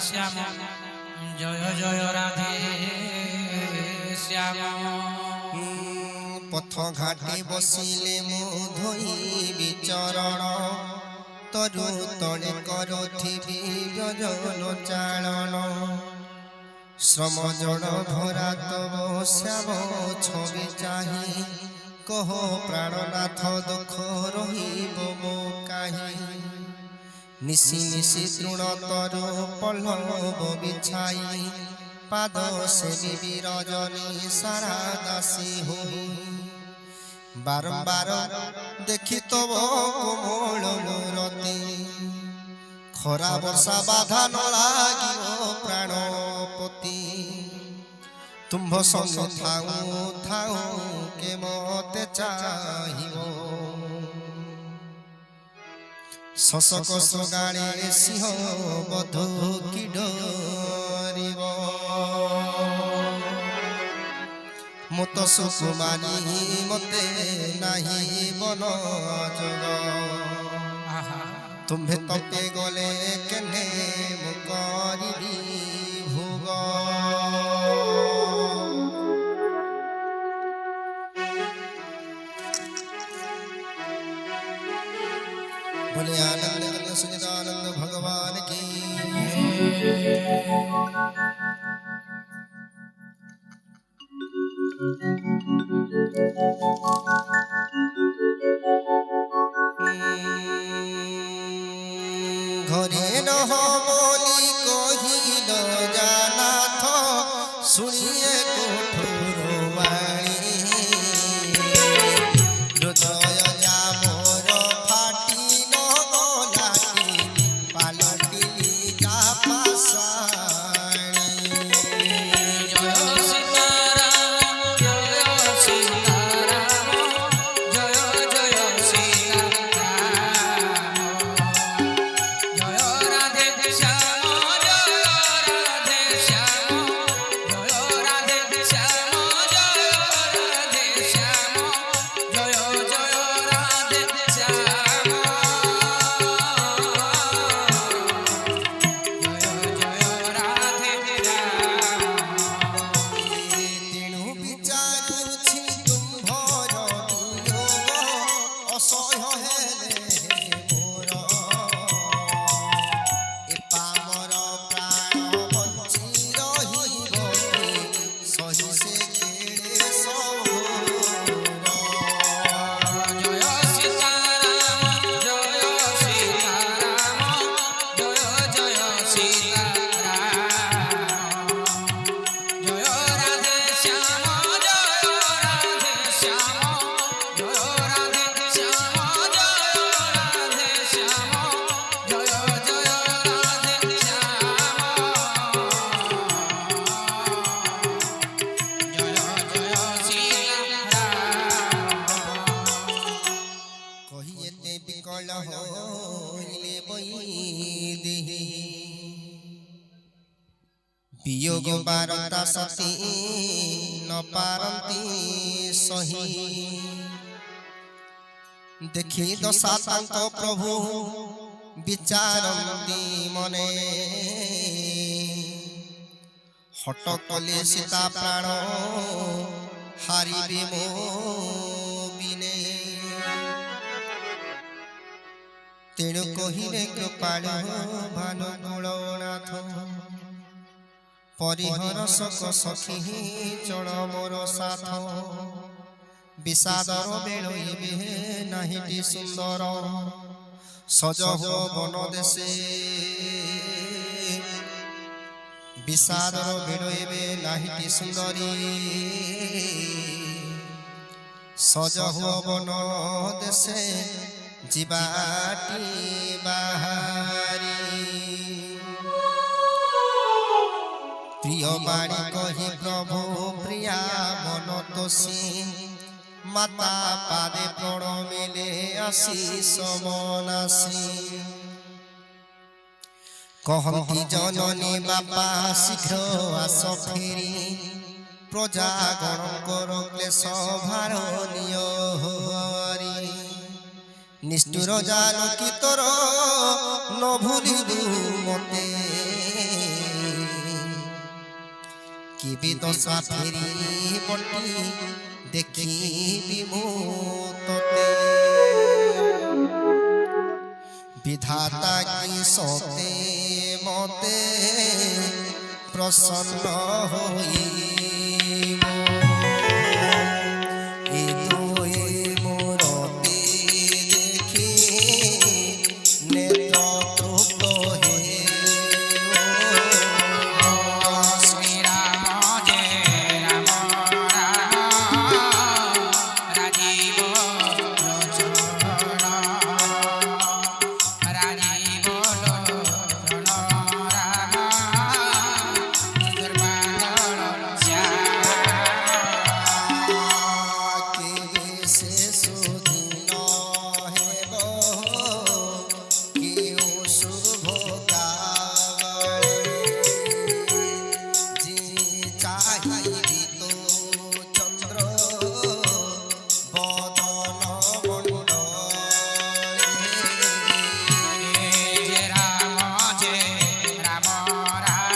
শ্যাম জয় জয় রাধে শ্যাম। পথ ঘাটে বসিলে মো ধୋଇବି ଚରଣ ତରୁ ତଳେ କରୁଥିବି ବ୍ରଜନ ଚାଳନ ଶ୍ରମ ଜଳ ଭରା ତବ ଶ୍ୟାମ ଛବି ଚାହିଁ କହ ପ୍ରାଣନାଥ ଦୁଃଖ ରହିବ ମୋ କାହିଁ ନିଶି ନିଶି ତୃଣ ତରୁ ପଲ୍ଲବ ବିଛାଇ ପାଦ ସେବିବି ରଜନୀ ସାରା ଦାସୀ ହୋଇ ବାରମ୍ବାର ଦେଖି ତବ କୋମଳ ମୂରତି ଖରା ବର୍ଷା ବାଧା ନ ଲାଗିବ ପ୍ରାଣପତି ତୁମ୍ଭ ସଙ୍ଗ ଥାଉ ଥାଉ କେ ମତେ ଚାହିବ ଶଶକ ସଗାଳେ ସିଂହ ବଧୂ କି ଡରିବ ମୁଁ ତ ସୁକୁମାରୀ ମତେ ନାହିଁ ବନ ଯୋଗ ତୁମ୍ଭେ ତପେ ଗଲେ କେନେ ମୁଁ କରିବି ଭୋଗ बोले आनंद आनंद सुनिदानंद भगवान की घरे नह बोली कहिल जानाथ सुनिए कोठुर वाणी हृदय जा मोर फाटी न गलाटी पालटिली का पासाणी जय सीताराम जय सीताराम जय जय सीताराम जय राधे श्याम जय राधे श्याम जय राधे श्याम जय राधे श्याम जय जय राधे श्याम जय जय राधे श्याम। तेणु विचारुछि तुम्भर वियोग असह्य हेले मोर ए पामर प्राण बଞ୍ଚि रहिब सहि से केड़े सौर जय सीताराम जय सीताराम जय जय सीताराम जय राधे श्याम जय राधे श्याम जय राधे श्याम जय राधे श्याम जय जय राधे श्याम जय जय सीताराम। कहिएते विकल होइले बैदेही वियोग बारता सती न पारंती सही देखी दशा तांक प्रभु विचारंती मने हट कले सीता प्राण हारिबे मो बिने तेणु कहिले कृपाल भानुकुलनाथ परिहर सक सखी चल मोर साथ विषादर बेलइबे नाहिटी सुंदर सज हो बन देशे विषादर बेलइबे नाहिटी सुंदरी सज हो बन देशे जीवाटी बाहारी प्रिय बाणी कही प्रभु प्रिया मन तोषी माता पादे प्रणमिले आशीष मनासी कहती जननी बापा शीघ्र आस फेरी प्रजागणकर क्लेश भार निय हरि निष्ठुर जानकी तोर न भूलिबु मते কিবি দশা ফেরি বটি দেখিবি মু তোতে বিধাতা কি সতে মতে প্রসন্ন হইব এ দুই মূরতি দেখি নেত্র তৃপ্ত হে শ্রী রাম জয় রাম রাম রাজীব লোচন রাজীব লোচন রাম দুর্বাদল কেবে সে সুদিন হেব কেউ শুভ কাবরে যে চাহিবি তো চন্দ্র বদন মণ্ডলে জয় রাম জয় রাম রাম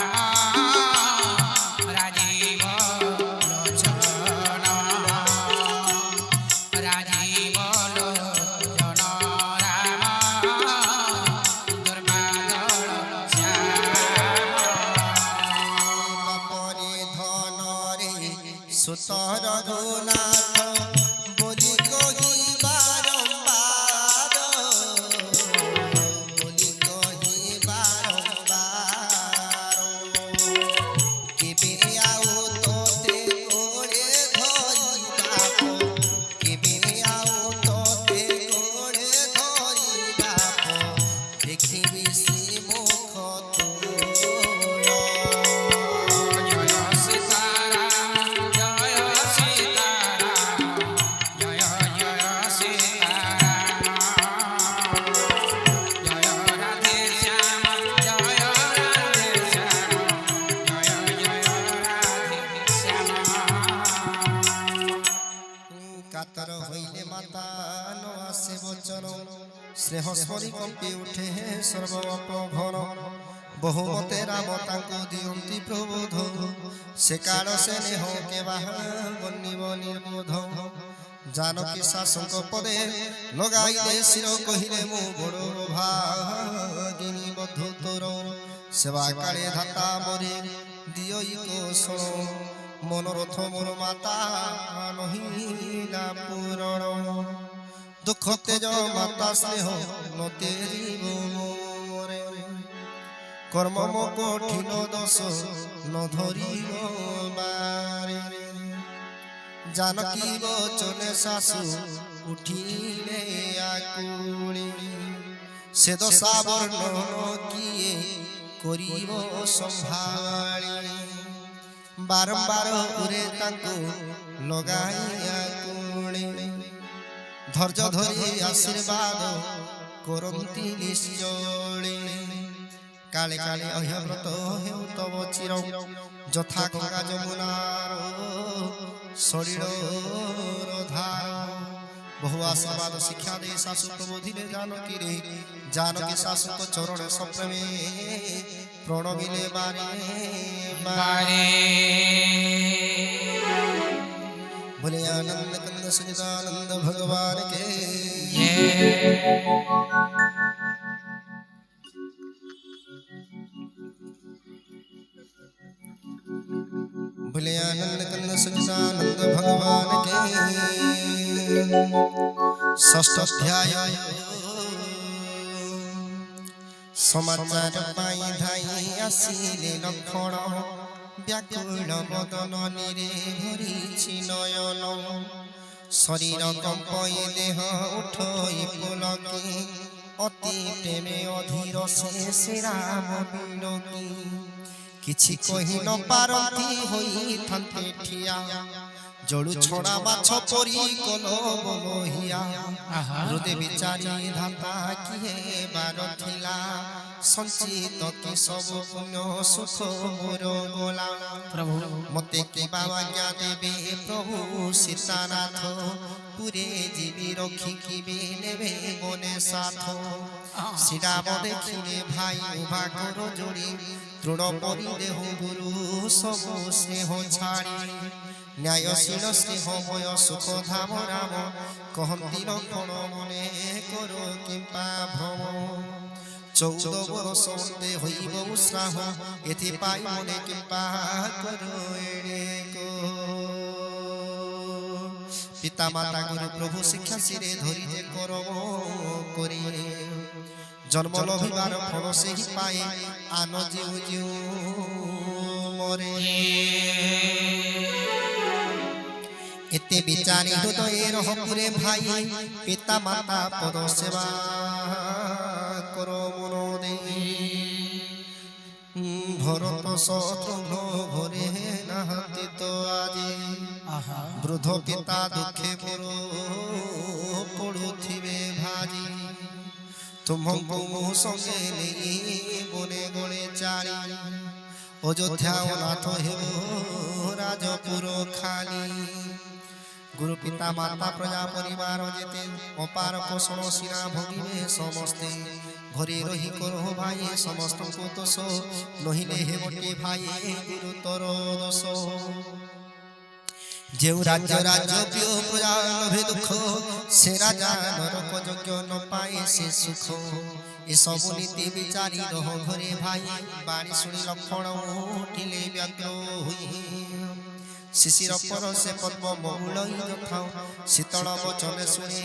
রাজীব লোচন রাজীব লোচন রাম দুর্বাদল বাপরে ধনরে সুতর রঘুনাথ বলি কহি বারম্বার বলি কহি বারম্বার কেবে আউ তোতে কোড়ে ধরিবাপ কেবে আউ তোতে কোড়ে ধরিবাপ দেখিবি শ্রী মুখ তোর জয় সীতারাম জয় সীতারাম জয় জয় সীতারাম জয় রাধে শ্যাম জয় রাধে শ্যাম জয় জয় রাধে শ্যাম কাতর হইলে মাতা ন আসে বচন স্নেহ স্মরি কম্পি উঠে সর্বপ্রভর বহুমতে রাম তাଙ୍କୁ দিয়ନ୍ତି প্রবোধ সে কাଳ ସେ ନେହ କେବା ବନିବ ନିର୍ବୋଧ ଜାନକୀ ଶାଶୁଙ୍କ ପଦେ ଲଗାଇଲେ ଶିର କହିଲେ ମୁଁ ବଡ଼ ଭାଗିନୀ ବଧୂ ତୋର ସେବା କାଳେ ଧାତା ମରେ ଦିଅଇ କୋଶଳ মনোরথ মোর মাতা নহিলা পূরণ দুঃখ তেজ মাতা স্নেহ নতে জীব মোরে কর্ম মো কঠিন দোষ ন ধরিব বারে জানকী বচনে শাশু উঠিলে আকুলি সে দশা বর্ণন কিয়ে করিব সম্ভাଳି বারম্বার উরে তাଙ୍କୁ লগাইয়া কুলে ধৈর্য ধরি আশীর্বাদ করন্তি নিশ্চলে কালে কালে অহ্যব্রত হেউ তব চির যথা গঙ্গা যমুনার শরীর ধার বহু আশীর্বাদ শিক্ষা দে শাশু প্রবোধিলে জানকী রে জানকী শাশুক চরণ সপ্রেমে প্রণবিলে বারে বারে बोले आनंद कंद सचिदानंद भगवान के बोले आनंद कंद सचिदानंद भगवान के षष्ठ अध्याय समाचार पाई धाई आसिले लक्षण व्याकुल बदन निरे भरिछि नयन शरीर कंपई देह उठई पुलकी अति प्रेमे अधीर से राम बिलकी किछि कहि न पारती होई थान्ते ठिया जड़ू छोड़ा माछ परी कलो बोलोहिया हृदय विचारी धाता किए बार थिला संचित कि सब पुण्य सुख मोर गोला प्रभु मते कि बाबा ज्ञा देवे प्रभु सीतानाथ पुरे जीवी रखी कि नेबे बने साथ श्रीराम देखिले भाई उभा कर जोड़ी তৃণ পরিদেহ গুরু সবু স্নেহ ছাড়ি ন্যায়শীল স্নেহময় সুখ ধাম রাম কহন্তি লক্ষণ মনে কর কিম্পা ভ্রম 14 বরষ অন্তে হইব উৎসাহ এথিপাই মনে কিম্পা কর এড়ে কো পিতা মাতা গুরু প্রভু শিক্ষা শিরে ধরি যে করম করি জন্ম লভিবার ফল সেই পায়ে আন জিউ জিউ মরে এতে বিচারি হৃদয়ে রহপুরে ভাই পিতা মাতা পদ সেবা কর মন দেই ভরত শত্রুঘ্ন ঘরে নাহাতি তো আজি বৃদ্ধ পিতা দুঃখে পুরো পড়ুথিবে ভাজি তুমଙ୍କୁ ମୁଁ ସଙ୍ଗେ ନେଇ ବନେ ଗଳେ ଚାରି ଅଯୋଧ୍ୟା ଅନାଥ ହେବ ରାଜପୁର ଖାଲି ଗୁରୁ ପିତା ମାତା ପ୍ରଜା ପରିବାର ଯେତେ ଅପାର ପୋଷଣ ସିନା ଭୋଗିବେ ସମସ୍ତେ ଘରେ ରହି କର ଭାଇ ସମସ୍ତଙ୍କୁ ଦୋଷ ନହିଲେ ହେବଟି ଭାଇ ଗୁରୁତର ଦୋଷ যেউ রাজ্য রাজ্য প্রিয় প্রজা লভে দুঃখ সে রাজা নরক যজ্ঞ ন পায়ে সে সুখ এসবু নীতি বিচারি রহ ঘরে ভাই বাণী শুনি লক্ষণ উঠিলে ব্যগ্র হই শিশির পরশে পদ্ম মৌলই যথা শীতল বচনে শুনে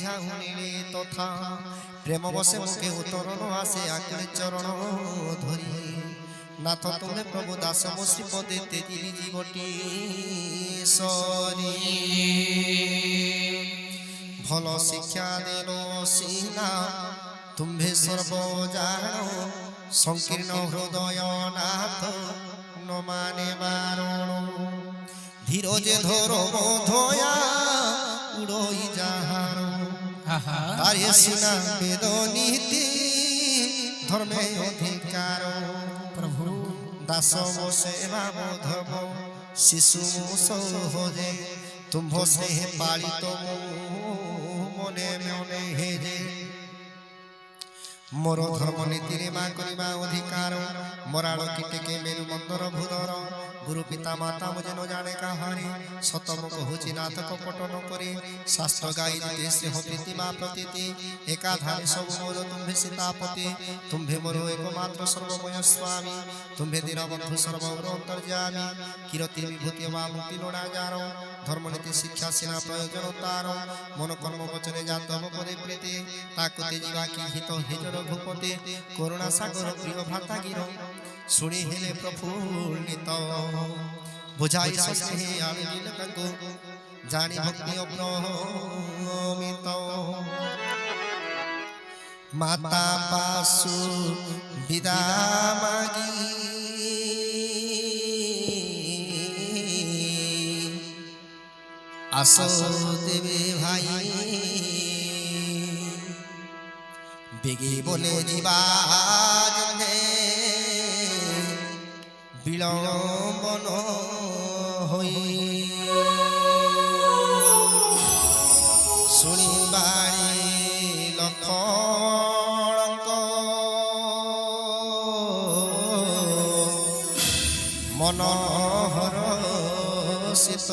ঝাউনিলে তথা প্রেম বসে মুখে উত্তরণ আসে আঁকড়ে চরণ ধরি নাথ তুমি প্রভু দাস মসি পদে তেজিলি জীবটি সরি ভাল শিক্ষা দেল সিনা তুম্ভে সর্ব জানো সংকীর্ণ হৃদয় নাথ ন মানে বারণ ধীর যে ধর ধয়া উড়ই যাহার তারে সিনা বেদ নীতি ধর্মে অধিকার প্রভু দাস সেবা বোধব শিশু সহজে তুম্ভ স্নেহ পালিত মনে মনে হেরে মোর ধর্ম নীতিরে মা করিবা অধিকার মরাল কীটকে মেরু মন্দর ভূধর গুরু পিতা মাতা মুঝে ন জানে কাহারে সতম কহুচি নাথ কপট ন করে শাস্ত্র গাই দিতে স্নেহ প্রীতি মা প্রতীতি একাধারে সব মোর তুম্ভে সীতাপতি তুম্ভে মোর একমাত্র সর্বময় স্বামী তুম্ভে দীনবন্ধু সর্বর অন্তর্যামী কিরতি বিভূতি মা মুক্তি লোড়া যার ধর্মনীতি শিক্ষা সেনা প্রয়োজন তার মন কর্ম বচনে জাতব পদে প্রীতি তাকুতে জীবা কি হিত হেজর রঘুপতি করুণা সাগর প্রিয় ভ্রাতা গির শুনি হেলে প্রফুল্লিত বুঝাই স্নেহে আমি দিল তাঙ্কু জানি ভক্তি অপ্রমিত মাতা পাশু বিদা মাগি আসো দেবে ভাই বেগে বলে ଯିବା বিলম্বন হই শুনিবাণী লক্ষণক মনোহর শীত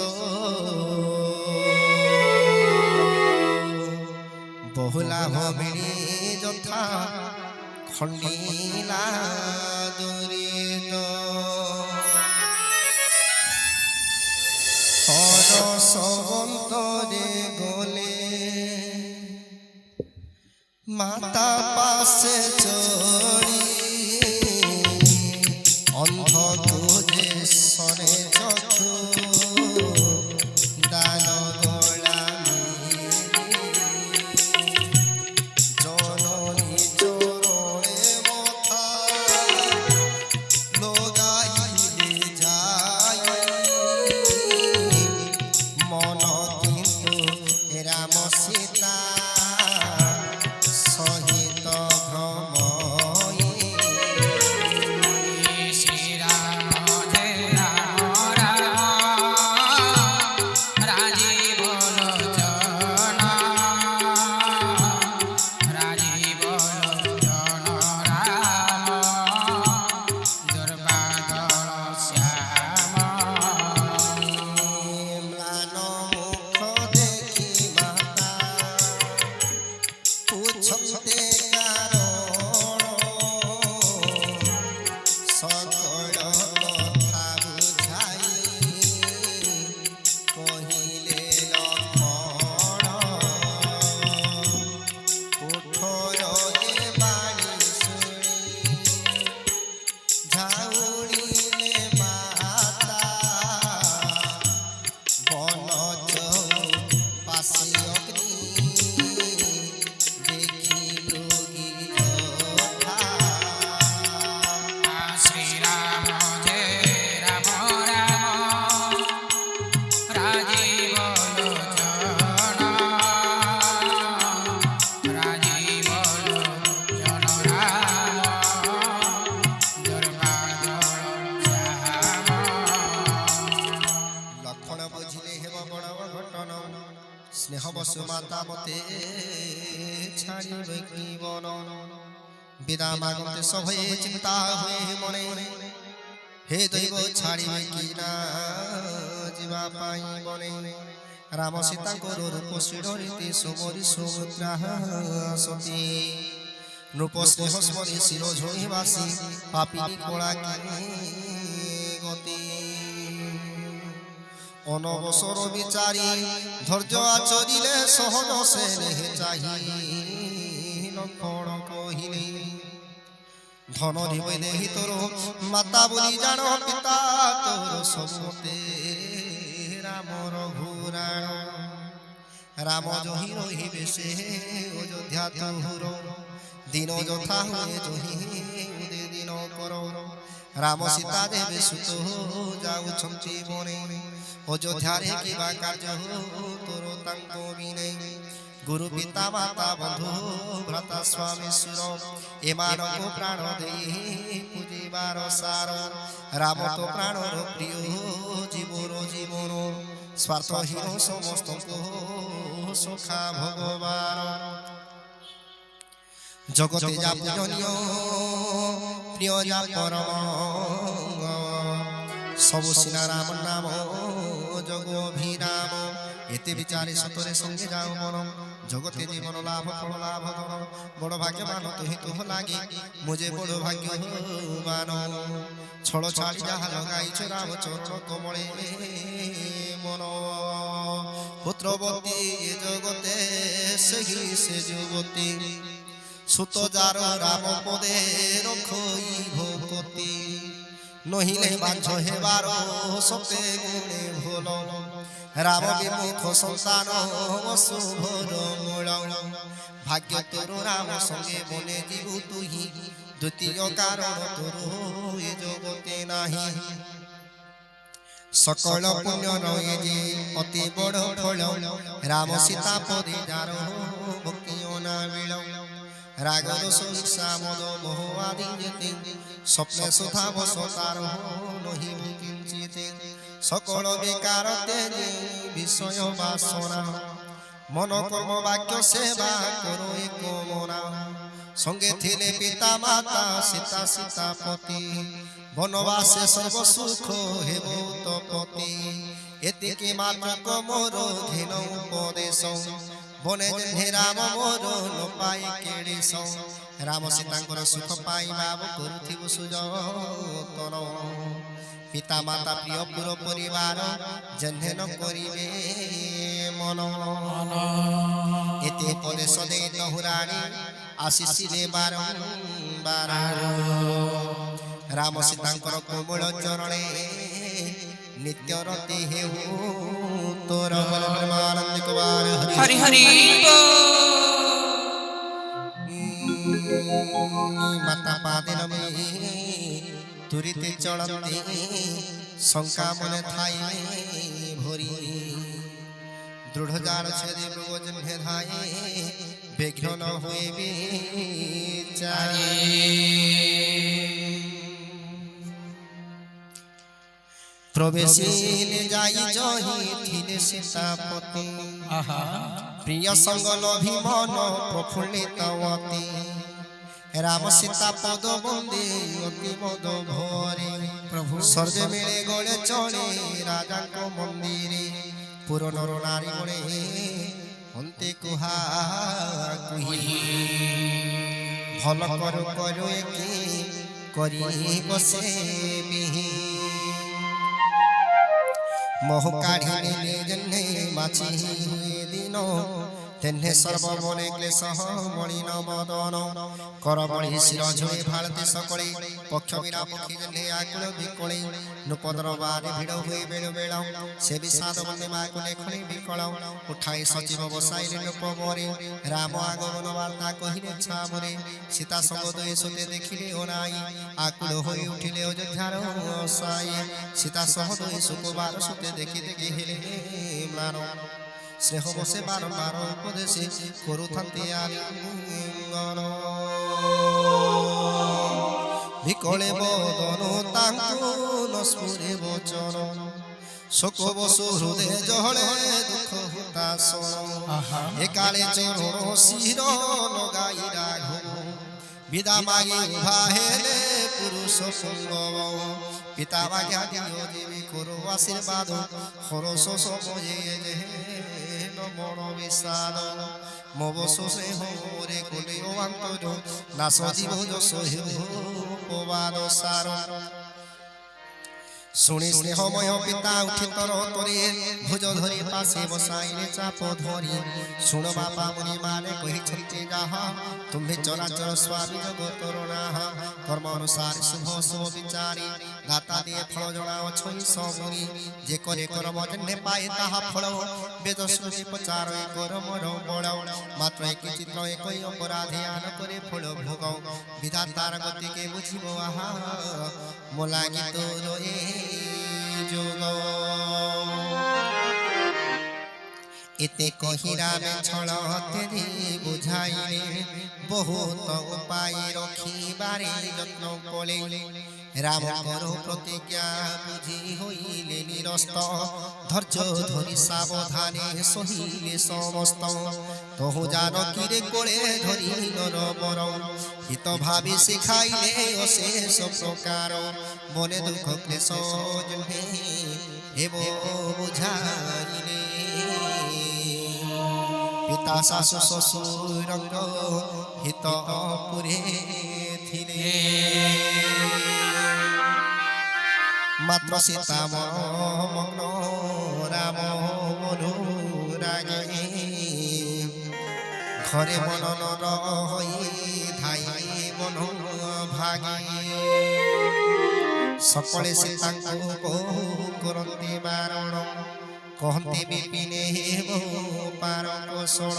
বহুলা ভবিনী যথা খণ্ডিলা দুরিত সবন্তরে গলে মাতা পাশে চড়ি অন্ধ তুজে সরে চক্ষু দান সহিত ভ্রম সুমাতা মতে ছাড়িবে কি বন বিরাম আগন্তে সভয়ে চিন্তা হয়ে মনে হে দৈব ছাড়িবে কি না ଯିବା ପାଇଁ বনে রাম সীতাঙ্কর রূপ শিরোরীতি সুমরি সুমুদ্রা সতী নৃপ স্নেহ স্মরি শির ঝোড়ি বাসি পাপিনী কলা গতি অনবসর বিচারি ধৈর্য আচরিলে সহজ সে নেহে চাহি লক্ষণ কহিলে ধন রিবে দেহি তোর মাতা বলি জান পিতা তোর সমতে রাম রঘুরাণ রাম জহি রহিবে সে অযোধ্যা তোর দিন যথা হুয়ে জহি উদে দিন কর রাম সীতা দেবে সুত যাউছন্তি বনে অযোধ্যারে কিবা কার্য তোর তাঙ্ক বিনে গুরু পিতা মাতা বন্ধু ভ্রাতা স্বামী সুর এମାନଙ୍କୁ প্রাণ দেই পুজিবার সার রাম তো প্রাণর প্রিয় জীবর জীবন স্বার্থহীন সমস্তଙ୍କୁ সখা ভগবান জগতে যা পূজনীয় প্রিয় যা পরম সবু সিনা রাম নাম জগ অভিরাম এতে বিচারে সতরে সঙ্গে যাও মন জগতে জীবন লাভ ফল লাভ ধন বড় ভাগ্যবান তুহি তুহ লাগি মুঝে বড় ভাগ্যবান ছড় ছাড়ি যাহা লগাইছ রাম চরণ কমলে মন পুত্রবতী জগতে সেহি সে যুবতী সুত যার রাম পদে রক্ষই ভকতি নহিলে বাঞ্ছ হেবার সতে গুণে ভোল রাম বিমুখ সন্তান শুভর মূল ভাগ্য তোর রাম সঙ্গে বনে জীবু তুহি দ্বিতীয় কারণ তোর এ জগতে নাহি সকল পুণ্য নয় যে অতি বড় ফল রাম সীতা পদে যার ভক্তি অনাবিল রাগ দোষ ঈর্ষা মদ মোহ আদি যেতে স্বপ্নে সুধা বস তার নহিব কিঞ্চিতে সকল বেকার তেজে বিষয় বাসনা মন কর্ম বাক্য সেবা করো এক মনা সঙ্গে থিলে পিতা মাতা সীতা সীতাপতি বনবাসে সর্ব সুখ হেব তপতি এতিকে মাত্র কমর ঘেন উপদেশ বনে যেহে রাম মোর ন পাই কেড়েশ রাম সীতাঙ্কর সুখ পাইবা করুথিব সুযতন পিতা মাতা প্রিয় পুর পরিবার যেহে ন করিবে মন এতে উপদেশ দেই তহুরাণী আসিছিলে বারম্বার রাম সীতাঙ্কর কোমল চরণে নিত্য রতি হেউ তোর ব্রহ্মানন্দ কুমার হরি হরি মাতা পাদে নমে তুরিতে চলন্তে শঙ্কা মনে থাই ভরি দৃঢ় যার ছেদে মৃগজন ভেধায় বিঘ্ন ন হইবে চারি প্রবেশিলে যাই জহি থিলে সীতাপতি প্রিয় সঙ্গ লভি মন প্রফুল্লিত অতি রাম সীতা পদ বন্দে অতি মদ ভরে প্রভু সর্বে মিলে গড়ে চলে রাজাঙ্ক মন্দিরে পুর নর নারী গণে অন্তে কুহা কুহি ভাল করু করু একে করি বসে বিহি মোহ কাঢ়ি নিলে জন্যে মাছি দিন তেনে সর্বমনে ক্লেশ মণিন মদন করবণী শির ঝুড়ে ভারতে সকলে পক্ষ বিনা পক্ষী জন্যে আকুল বিকলে নৃপদর বারে ভিড় হয়ে বেড় বেড় সে বিষাদ বন্দে মা কুলে খনি বিকল উঠাই সচিব বসাইলে নৃপবরে রাম আগমন বার্তা কহিলে ছামরে সীতা সঙ্গ দয়ে সুতে দেখিলে ও নাই আকুল হয়ে উঠিলে অযোধ্যার সাই সীতা সহ দয়ে সুকুবার সুতে দেখি দেখি হেলে ম্লান স্নেহ বসে বারম্বার উপদেশে করুথান্তে আলিঙ্গন বিকলে বদন তাঙ্কু নস্ফুরে বচন শোক বসু হৃদয় জহলে দুঃখ হুতাশন একালে চরণ শির লগাই রাঘব বিদা মাগি উভা হেলে পুরুষ সঙ্গব পিতা মাগা দিও দেবী করো আশীর্বাদ খরচ সময়ে মন বিষাদ মবশে হরে কোলে অন্তর নাশ জীব যশ পবাদ সার শুনি স্নেহময় পিতা উঠি তর তরে ভুজ ধরি পাশে বসাইলে চাপ ধরি শুণ বাপা মুনি মানে কহিছন্তি যাহা তুমি চরাচর স্বামী জগতর নাহ কর্ম অনুসার শুভ শুভ বিচারি দাতা দিয়ে ফল জଣାও ছই সমুনি যে করে কর্ম জন্যে পায় তাহা ফল বেদ শ্রুতি প্রচার কর্মর বড় মাত্র একই চিত্র একই অপরাধে আন করে ফল ভোগ বিধাতার গতিকে বুঝিব আহা মোলা গীত রয়ে যোগ এতে কহিরামে ছল তেরি বুঝাইলে বহুত উপায় রখিবারে যত্ন কলে রাম কর প্রতিজ্ঞা বুঝি হইলে নিরস্ত ধৈর্য ধরি সাবধানে সহিলে সমস্ত তহু জানকীরে করে ধরি নরবর হিত ভাবি শিখাইলে অশেষ প্রকার মনে দুঃখ ক্লেশ জন্মে হেব বুঝাইলে পিতা শাশু শ্বশুরঙ্গ হিত পুরে থিলে মাত্র সীতা মগ্ন রাম মনুরাগে ঘরে মনন রহি ধাই মন ভাগে সকলে সীতাঙ্কু করন্তি বারণ কহন্তি বিপিনে পার কোষণ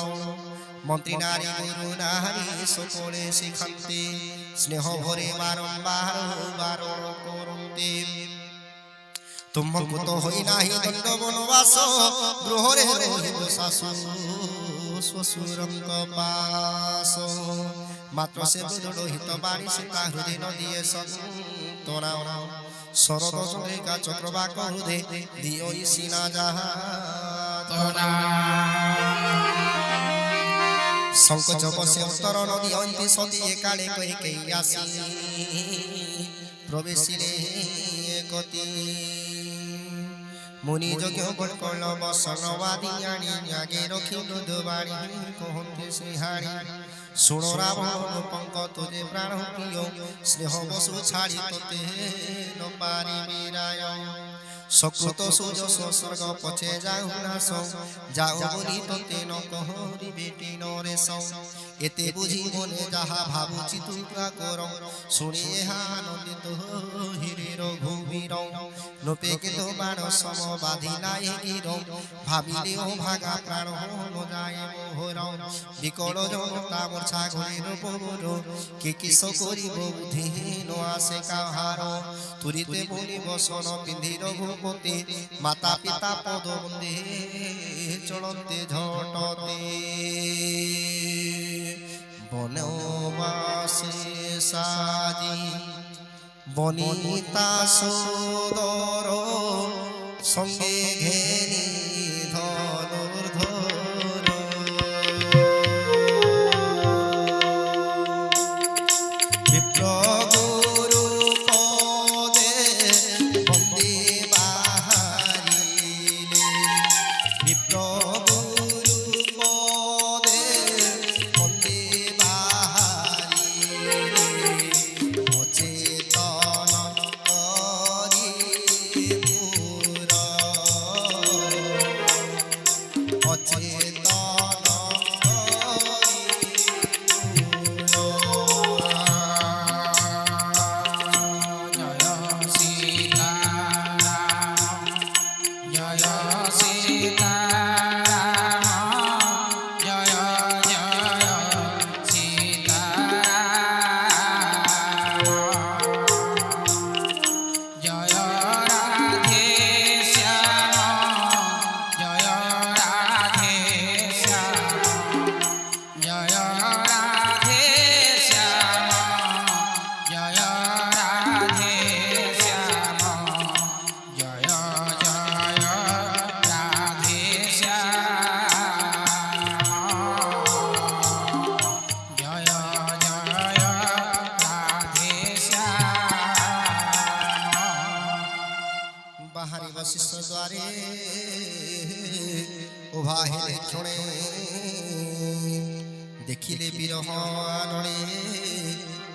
মন্ত্রী নারী গুরু নারী সকলে শিখন্তি স্নেহ ভরে বারম্বার বারণ করন্তি তুমকু তো হই নাহি দণ্ড বনবাস গৃহরে রহিব শাশু শ্বশুরঙ্ক পাশ মাত্র সে বদহিত বাণী সীতা হৃদয় নদিয়ে সন্তরা শরদ চন্দ্রিকা চক্রবাক হৃদয় দিও সিনা যাহা সংকোচ বসে উত্তর নদী অন্তি সতী একালে কহি কেই আসি প্রবেশিলে গতি মুনি যজ্ঞ বলকল বসনবাদী আনি আগে রখি দুবাড়ি কহন্তি সিহারি শুনো রাবণ পঙ্ক তুজে প্রাণ প্রিয় স্নেহ বসু ছাড়ি তোতে নপারি বিরায় সক্রত সুযশ স্বর্গ পছে যাও নাশ যাও বলি তোতে ন কহরি বেটি নরেশ এতে বুঝি মনে যাহা ভাবুচি তুকা কর শুনি এহা আনন্দিত হিরে রঘুবীর নোপেকে তো বাণ সম বাঁধিলাই গির ভাবিলেও ভাগা প্রাণ যায় মোহর বিকল জনতা মূর্ছা ঘরের পবর কে কিস করিব বুদ্ধি ন আসে কাহার তুরিতে বলি বসন পিন্ধি রঘুপতি মাতা পিতা পদ বন্দে চলন্তে ঝটতে বনবাসে সাজি বনিতা সুদর সঙ্গে ঘেরি ধনুর্ধর বিপ্র গুরু পদে বন্দে বাহারিলে বিপ্র গুরু পদে বন্দে বাহারিলে অচেতন করি পুর শিষ্য দ্বারে উভা হেলে ক্ষণে দেখিলে বিরহ নড়ে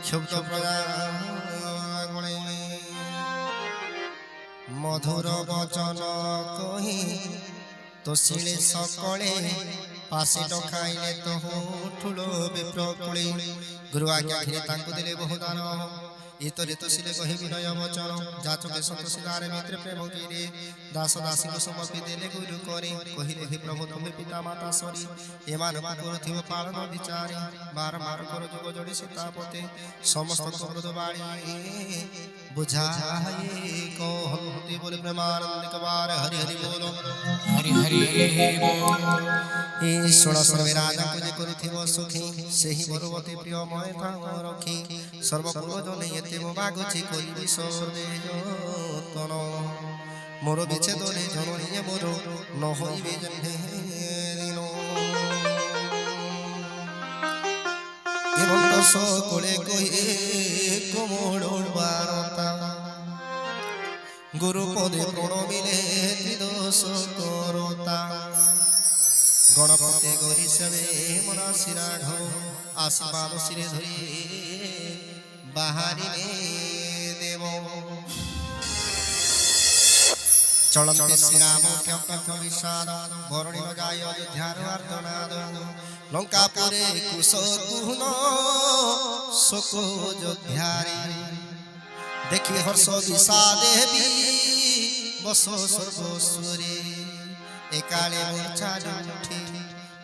ক্ষুব্ধ প্রজাগণে মধুর বচন কহি তোষিলে সকলে পাশে ডকাইলে তহু ঠুলো বিপ্র কুলে গুরু আজ্ঞা ঘিরে তাଙ୍କୁ দেলে বহু দান ইতরে তোষিলে কহি বিনয় বচন যাচকে সন্তোষিদারে মিত্র প্রেম গিরে দাস দাসীଙ୍କୁ সমর্পি দেলে গুরু করে কহিলে হে প্রভু তুমি পিতা মাতা সরি এମାନଙ୍କୁ କରୁଥିବ ପାଳନ ବିଚାରି ବାରମ୍ବାର କର ଯୁଗ ଯୋଡ଼ି ସୀତାପତେ ସମସ୍ତଙ୍କ ମୃଦ ବାଣୀ ବୁଝାଏ କହନ୍ତି ବୋଲି ପ୍ରେମାନନ୍ଦିକ ବାର ହରି ହରି ବୋଲ हरि हरि बोल ଏ ଷୋଳ ସର୍ବେ ରାଜାଙ୍କୁ ଯେ କରୁଥିବ ସୁଖୀ ସେହି ବରୁବତୀ ପ୍ରିୟମୟ ତାଙ୍କ ରଖି ସର୍ବପୁର ଜନେ ଏତେ ମୋ ମାଗୁଛି କରିବି ସର୍ବେ ଯତନ ମୋର ବିଚ୍ଛେଦରେ ଜନନୀୟ ମୋର ନ ହୋଇବେ ଜହ୍ନେ ଦିନ ଏବଂ ତ সকলে কহে কোমল বারতা গুরু পদে প্রণমিলে ত্রিদোষ করতা গণপতি গরি সবে মন শিরাঢ আশীর্বাদ শিরে ধরি বাহারিলে দেব চলন্তে শ্রীরাম কঙ্ক বিষাদ বরণী গায় অযোধ্যার আর্তনাদ লঙ্কাপুরে কুশ কুহন শোক যোধ্যারে দেখি হর্ষ বিষাদে বস সর্বস্বরে একালে মূর্ছা উঠে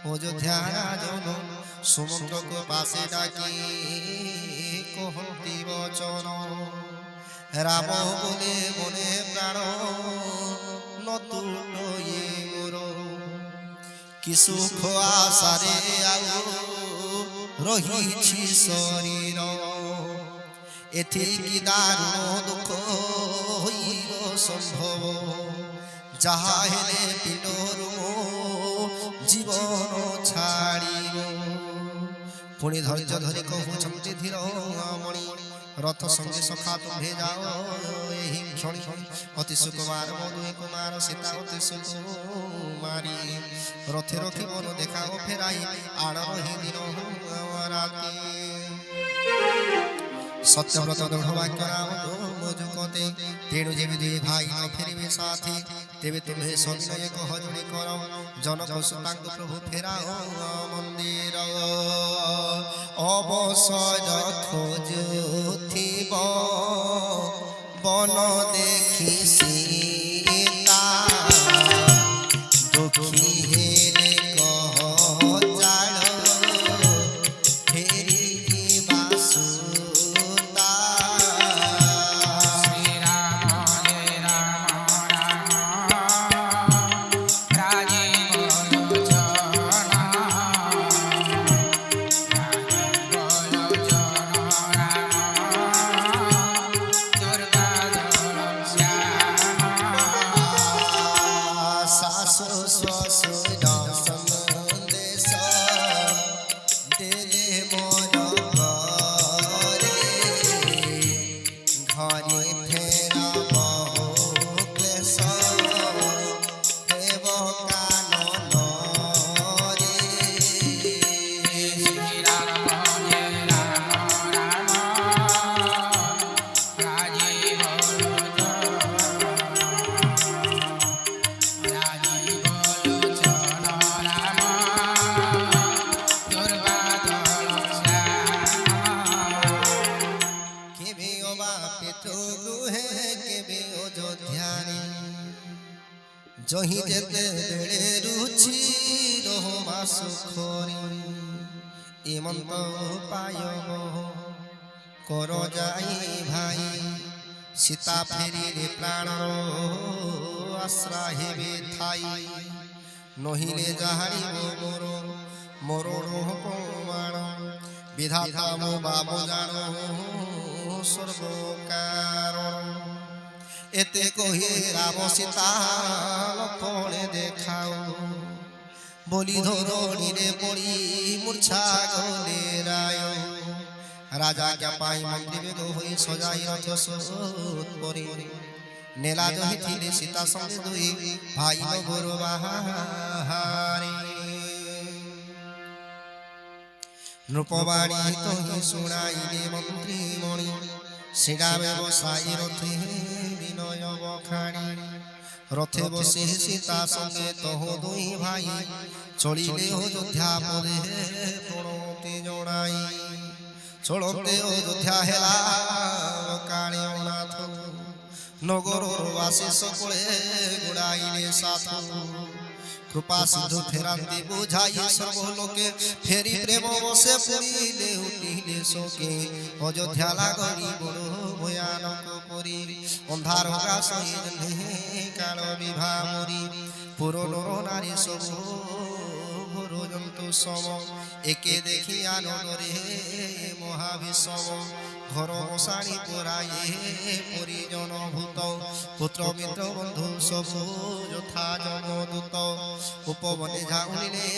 অযোধ্যা রাজন সুমন্ত্রকে পাশে ডাকি কহন্তি বচন রাম বলে মনে প্রাণ নতুন মোর কি সুখ আশারে আও রহিছি শরীর এথি কি দারুণ দুঃখ হইব সম্ভব যাহা হেলে পিণ্ডরু জীবন ছাড়িব পুଣି ধৈর্য ধরি কহুଛନ୍ତି ধীর মণি রথ সঙ্গে সখা তুম্ভে যাও ଏହି କ୍ଷଣି অতি সুকুমার মধুই কুমার সীতা অতি সুকুমারী রথে রখি বন দেখাও ফেরাই আড় রহি দিন রাতি সত্যব্রত দৃঢ় বাক্য রাম মজুকতে তেণু যেবে দুই ভাই ন ফেরিবে সাথী তেবে তুমি সবিনয় কহ জুড়ে কর জনক সুতাঙ্গ প্রভু ফেরাও মন্দির অবসর খোঁজুথিব বন দেখি সীতা দুঃখী হেলে কহ জাল ফেরি বাসুতা श्री राम जय राम राम राजीव लोचन दुर्गा শাশু শ্বশুর সন্দেশ দেলে মন করে ঘরে ফেরা বহু ক্লেশ হেব কানন রে श्री राम जय राम राम राजीव लोचन राम दुर्गा কেবে অবা পেট্রো গৃহে কেবে অযোধ্যারে জহি যেতে বেড়ে রুচি রহমা সুখরে এমন্ত পায় কর যাই ভাই সীতা ফেরিলে প্রাণ আশ্রা হেবে থাই নহিলে যাহারিব মোর মরণ প্রমাণ বিধাতা মো বাবু জানো সর্বকারণ এতে কহে রাম সীতা লক্ষণে দেখাও বলি ধরণীরে পড়ি মূর্ছা গলে রায় রাজা জ্ঞা পাই মন্ত্রী বেদ হই সজাই রথ সোত পরে ନେଲା ଜହିଥିଲେ ସୀତା ସଙ୍ଗେ ଦୁଇ ଭାଇ ଗୋରୁ ବାହାରେ নৃপবাণী তহি শুনাইলে মন্ত্রী মণি সিডা ব্যবসায়ী রথে বিনয় বখাণী রথে বসে সীতা সঙ্গে তহ দুই ভাই চলিলে অযোধ্যা পদে পড়তে জড়াই চলতে অযোধ্যা হেলা কাণে অনাথ নগরর বাসী সকলে গুড়াইলে সাথ কৃপা সিন্ধু ফেরান্তি বুঝাই সর্বলোকে ফেরি প্রেম বসে পুরিলে উঠিলে শোকে অযোধ্যা লাগি বড় ভয়ানক করি অন্ধার গাছই কাল বিভা মরি পুর নর নারী সব জন্তু সম একে দেখি আনন্দরে মহাবিষম ঘর মশাণী পুরায়ে পরিজন ভূত পুত্র মিত্র বন্ধু সব যথা জমদূত উপবনে ঝাউলিলে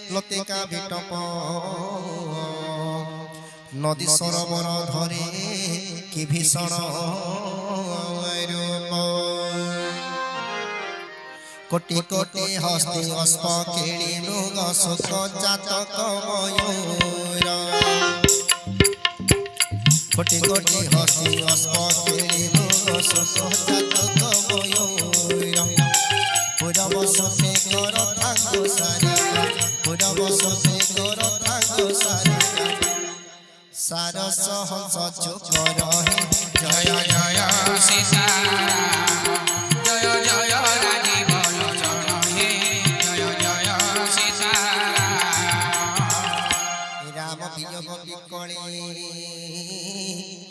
লতিকা বিটপ নদী সরোবর ধরে কি ভীষণ রূপ কোটি কোটি হস্তি অস্প কেড়ি মৃগ শুক চাতক ময়ূর কোটি কোটি হস্তি অস্প কেড়ি মৃগ শুক চাতক ময়ূর পুর বসতে কর থাঙ্গ সারিকা পুর বসতে কর থাঙ্গ সারিকা সারস হংস চুক রহে জয় জয় সীতারাম জয় জয় রাজীব লোচন হে জয় জয় সীতারাম রাম বিয়োগ বিকলে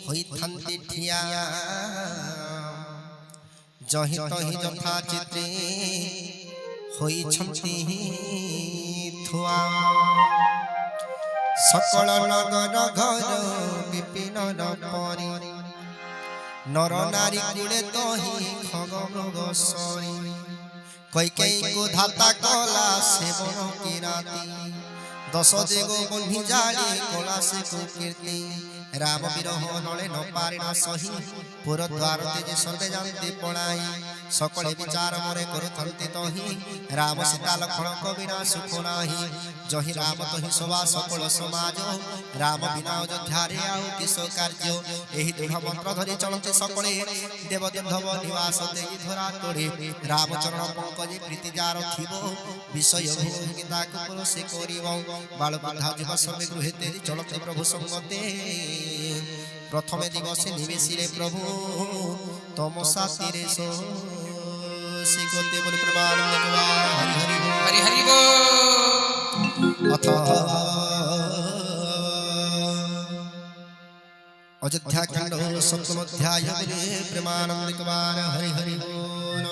হইথান্তি ঠিয়া জহি তহি যথা চিত্রে হইছন্তি থুয়া সকল নগর ঘর বিপিন পরি নর নারী কুলে তহি খগ মৃগ সরি কৈকেয়ী কো ধাতা কলা সেবন কিরাতি দশ দেগ বন্ধি জালি কলা সে কীর্তি রাম বিরহ নলে ন পারিণ সহি পুর দ্বার তেজে সর্বে জানতে পড়াই সকলে বিচার মরে করুথন্তি তহি রাম সীতা লক্ষণ কবিনা সুখ নাহি জহি রাম তহি সভা সকল সমাজ রাম বিনা অযোধ্যারে আউ কিস কার্য এই দৃঢ় মন্ত্র ধরি চলতে সকলে দেবদেন্ধব নিবাস দেই ধরা তোড়ে রামচরণ পঙ্কজে প্রীতি যার থিব বিষয় ভোগী তাকে পুরুষে করিব বাল বৃদ্ধা যুব সবে গৃহে তেরি চলতে প্রভু সঙ্গতে প্রথমে দিবসে নিবেশিরে প্রভু তমসা তীরে শিখতে বলে প্রমাণ হরি হরি বল অথ অযোধ্যা কাণ্ড সপ্তম অধ্যায় বলে প্রেমানন্দ কুমার হরি হরি বল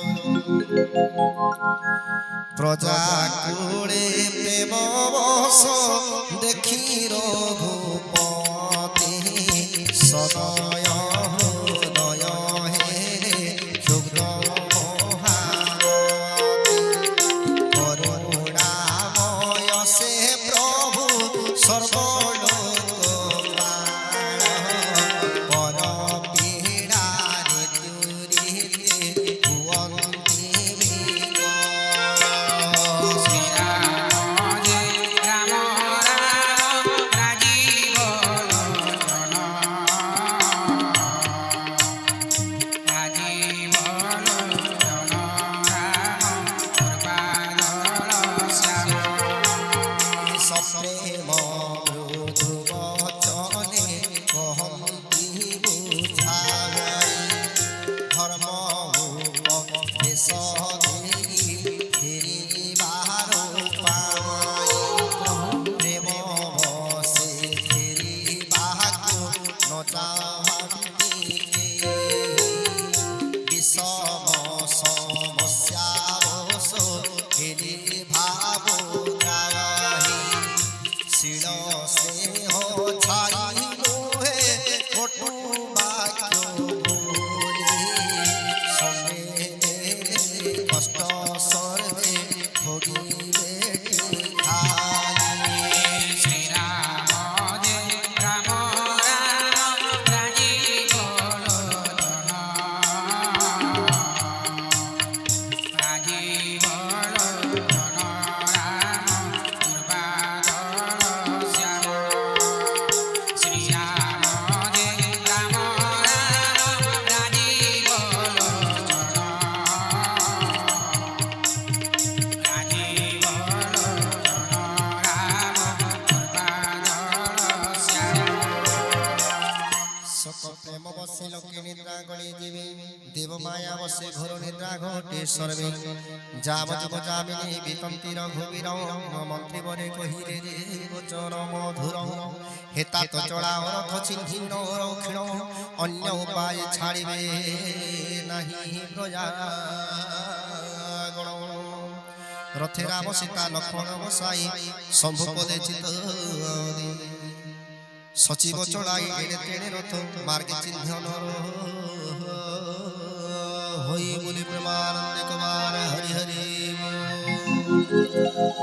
প্রজা কুড়ে প্রেম বস দেখি রঘুপতি সদয় হৃদয় হে শুভ্র মহারতি করুণাময় সে প্রভু সর্বলোক পর পীড়ারে তুরিতে ভুবন্তি শ্রীরাম জয় রাম রাম রাজীব লোচন দেব মায়া বসে ঘোর নিদ্রা ঘটে সর্বে যাবতীব যামিনী বিতন্তি রঘুবীর মন্ত্রী বরে কহিরে যে বচন মধুর হেতা তো চড়া রথ চিহ্ন রক্ষিণ অন্য উপায় ছাড়িবে নাহি প্রজা রথে রাম সীতা লক্ষ্মণ বসাই শম্ভু পদে চিত সচিব চড়াই এড়ে তেড়ে রথ মার্গে চিহ্ন হই বলে প্রেমানন্দ কুমার হরি হরি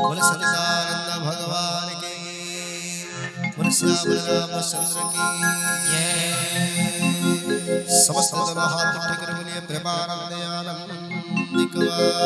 बोले सच्चिदानंद भगवान की बोले श्याम रामचंद्र की समस्त हाथ उठकर बोलिए प्रेमानंद आनंद कुमार